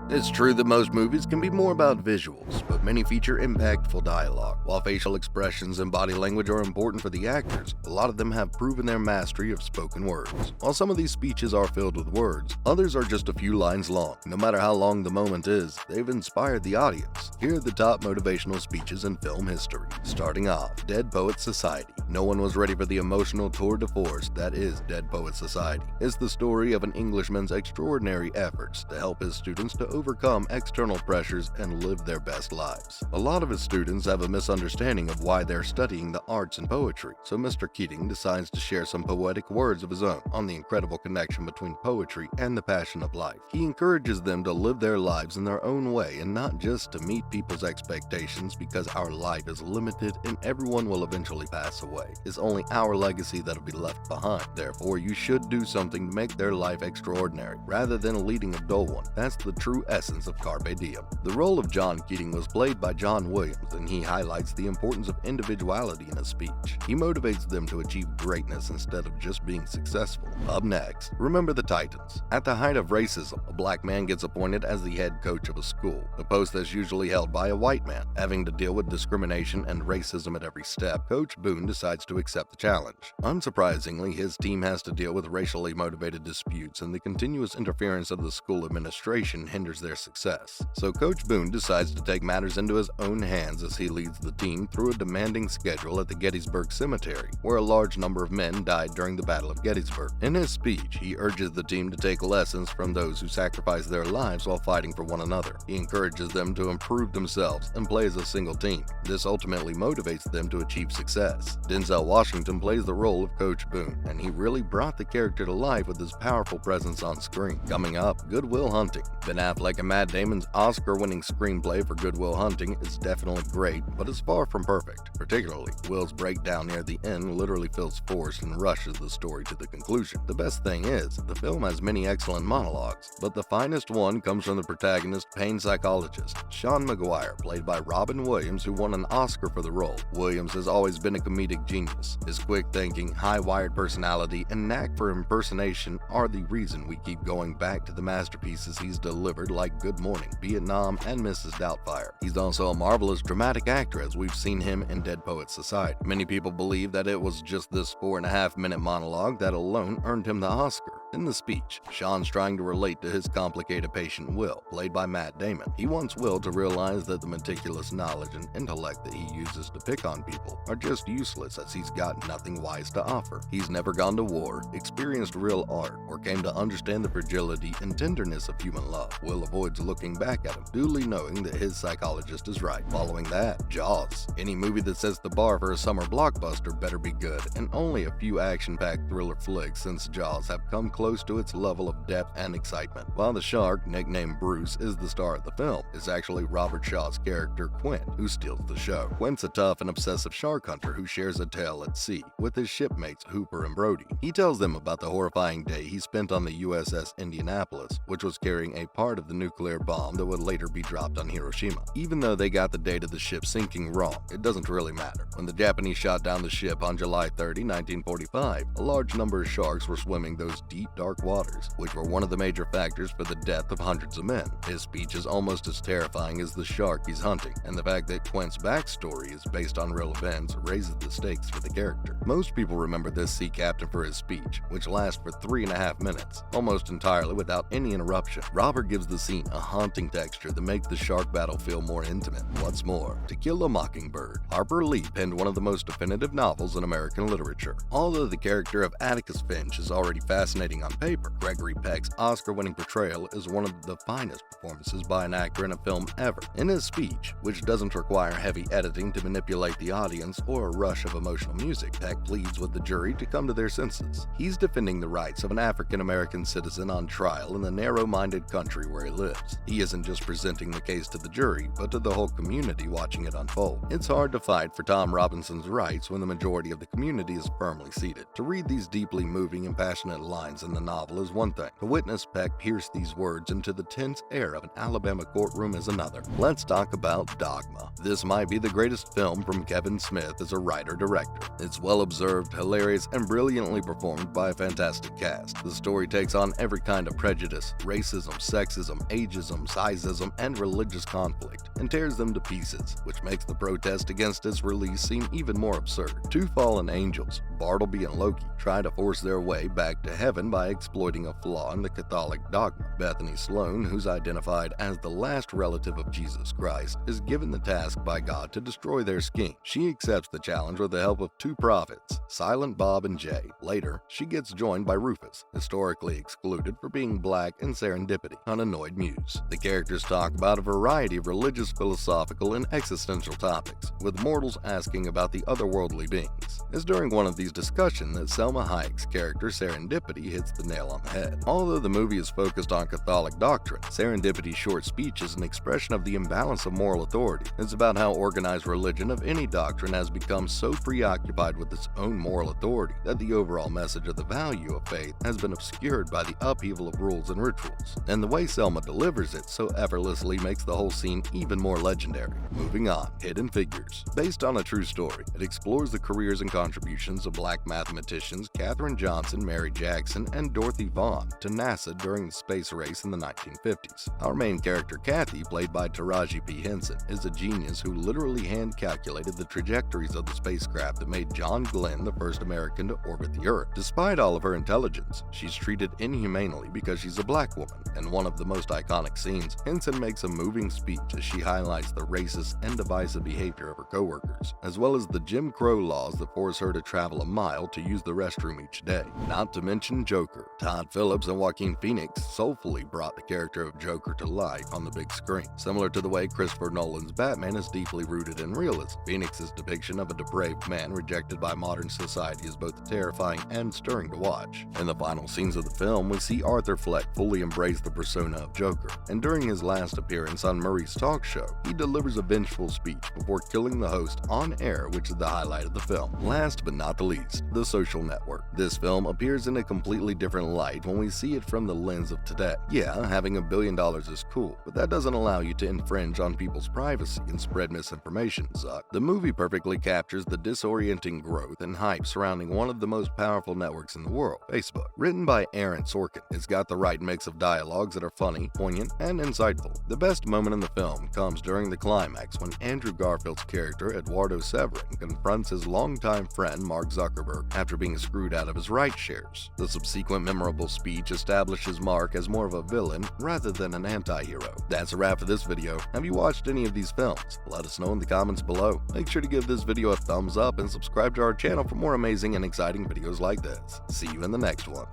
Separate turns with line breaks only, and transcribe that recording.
It's true that most movies can be more about visuals, but many feature impactful dialogue. While facial expressions and body language are important for the actors, a lot of them have proven their mastery of spoken words. While some of these speeches are filled with words, others are just a few lines long. No matter how long the moment is, they've inspired the audience. Here are the top motivational speeches in film history. Starting off, Dead Poets Society. No one was ready for the emotional tour de force that is Dead Poets Society. It's the story of an Englishman's extraordinary efforts to help his students to overcome external pressures and live their best lives. A lot of his students have a misunderstanding of why they're studying the arts and poetry, so Mr. Keating decides to share some poetic words of his own on the incredible connection between poetry and the passion of life. He encourages them to live their lives in their own way and not just to meet people's expectations, because our life is limited and everyone will eventually pass away. It's only our legacy that'll be left behind. Therefore, you should do something to make their life extraordinary, rather than leading a dull one. That's the true essence of Carpe Diem. The role of John Keating was played by John Williams, and he highlights the importance of individuality in his speech. He motivates them to achieve greatness instead of just being successful. Up next, Remember the Titans. At the height of racism, a black man gets appointed as the head coach of a school, a post that's usually held by a white man. Having to deal with discrimination and racism at every step, Coach Boone decides to accept the challenge. Unsurprisingly, his team has to deal with racially motivated disputes, and the continuous interference of the school administration hinders their success. So Coach Boone decides to take matters into his own hands as he leads the team through a demanding schedule at the Gettysburg Cemetery, where a large number of men died during the Battle of Gettysburg. In his speech, he urges the team to take lessons from those who sacrificed their lives while fighting for one another. He encourages them to improve themselves and play as a single team. This ultimately motivates them to achieve success. Denzel Washington plays the role of Coach Boone, and he really brought the character to life with his powerful presence on screen. Coming up, Good Will Hunting. Ben Affleck and Matt Damon's Oscar-winning screenplay for Good Will Hunting is definitely great, but it's far from perfect. Particularly, Will's breakdown near the end literally feels forced and rushes the story to the conclusion. The best thing is, the film has many excellent monologues, but the finest one comes from the protagonist, pain psychologist, Sean Maguire, played by Robin Williams, who won an Oscar for the role. Williams has always been a comedic genius. His quick thinking, high-wired personality, and knack for impersonation are the reason we keep going back to the masterpieces he's delivered, like Good Morning, Vietnam, and Mrs. Doubtfire. He's also a marvelous dramatic actor, as we've seen him in Dead Poets Society. Many people believe that it was just this 4.5-minute monologue that alone earned him the Oscar. In the speech, Sean's trying to relate to his complicated patient Will, played by Matt Damon. He wants Will to realize that the meticulous knowledge and intellect that he uses to pick on people are just useless, as he's got nothing wise to offer. He's never gone to war, experienced real art, or came to understand the fragility and tenderness of human love. Will avoids looking back at him, duly knowing that his psychologist is right. Following that, Jaws. Any movie that sets the bar for a summer blockbuster better be good, and only a few action-packed thriller flicks since Jaws have come close to its level of depth and excitement. While the shark, nicknamed Bruce, is the star of the film, it's actually Robert Shaw's character Quint who steals the show. Quint's a tough and obsessive shark hunter who shares a tale at sea with his shipmates Hooper and Brody. He tells them about the horrifying day he spent on the USS Indianapolis, which was carrying a part of the nuclear bomb that would later be dropped on Hiroshima. Even though they got the date of the ship sinking wrong, it doesn't really matter. When the Japanese shot down the ship on July 30, 1945, a large number of sharks were swimming those deep, dark waters, which were one of the major factors for the death of hundreds of men. His speech is almost as terrifying as the shark he's hunting, and the fact that Quint's backstory is based on real events raises the stakes for the character. Most people remember this sea captain for his speech, which lasts for 3.5 minutes, almost entirely without any interruption. Robert gives the scene a haunting texture that makes the shark battle feel more intimate. What's more, To Kill a Mockingbird. Harper Lee penned one of the most definitive novels in American literature. Although the character of Atticus Finch is already fascinating on paper, Gregory Peck's Oscar-winning portrayal is one of the finest performances by an actor in a film ever. In his speech, which doesn't require heavy editing to manipulate the audience or a rush of emotional music, Peck pleads with the jury to come to their senses. He's defending the rights of an African-American citizen on trial in the narrow-minded country where he lives. He isn't just presenting the case to the jury, but to the whole community watching it unfold. It's hard to fight for Tom Robinson's rights when the majority of the community is firmly seated. To read these deeply moving and passionate lines in in the novel is one thing. To witness Peck pierce these words into the tense air of an Alabama courtroom is another. Let's talk about Dogma. This might be the greatest film from Kevin Smith as a writer-director. It's well-observed, hilarious, and brilliantly performed by a fantastic cast. The story takes on every kind of prejudice, racism, sexism, ageism, sizeism, and religious conflict, and tears them to pieces, which makes the protest against its release seem even more absurd. Two fallen angels, Bartleby and Loki, try to force their way back to heaven by exploiting a flaw in the Catholic dogma. Bethany Sloan, who's identified as the last relative of Jesus Christ, is given the task by God to destroy their scheme. She accepts the challenge with the help of two prophets, Silent Bob and Jay. Later, she gets joined by Rufus, historically excluded for being black, and Serendipity, an annoyed muse. The characters talk about a variety of religious, philosophical, and existential topics, with mortals asking about the otherworldly beings. It's during one of these discussions that Selma Hayek's character Serendipity hits the nail on the head. Although the movie is focused on Catholic doctrine, Serendipity's short speech is an expression of the imbalance of moral authority. It's about how organized religion of any doctrine has become so preoccupied with its own moral authority that the overall message of the value of faith has been obscured by the upheaval of rules and rituals. And the way Selma delivers it so effortlessly makes the whole scene even more legendary. Moving on, Hidden Figures. Based on a true story, it explores the careers and contributions of black mathematicians Katherine Johnson, Mary Jackson, and Dorothy Vaughan to NASA during the space race in the 1950s. Our main character, Kathy, played by Taraji P. Henson, is a genius who literally hand-calculated the trajectories of the spacecraft that made John Glenn the first American to orbit the Earth. Despite all of her intelligence, she's treated inhumanely because she's a black woman. In one of the most iconic scenes, Henson makes a moving speech as she highlights the racist and divisive behavior of her coworkers, as well as the Jim Crow laws that force her to travel a mile to use the restroom each day. Not to mention Joker. Todd Phillips and Joaquin Phoenix soulfully brought the character of Joker to life on the big screen. Similar to the way Christopher Nolan's Batman is deeply rooted in realism, Phoenix's depiction of a depraved man rejected by modern society is both terrifying and stirring to watch. In the final scenes of the film, we see Arthur Fleck fully embrace the persona of Joker, and during his last appearance on Murray's talk show, he delivers a vengeful speech before killing the host on air, which is the highlight of the film. Last but not the least, The Social Network. This film appears in a completely different light when we see it from the lens of today. Yeah, having $1 billion is cool, but that doesn't allow you to infringe on people's privacy and spread misinformation, Zuck. The movie perfectly captures the disorienting growth and hype surrounding one of the most powerful networks in the world, Facebook. Written by Aaron Sorkin, it's got the right mix of dialogues that are funny, poignant, and insightful. The best moment in the film comes during the climax when Andrew Garfield's character, Eduardo Severin, confronts his longtime friend Mark Zuckerberg after being screwed out of his rights shares. The subsequent memorable speech establishes Mark as more of a villain rather than an anti-hero. That's a wrap for this video. Have you watched any of these films? Let us know in the comments below. Make sure to give this video a thumbs up and subscribe to our channel for more amazing and exciting videos like this. See you in the next one.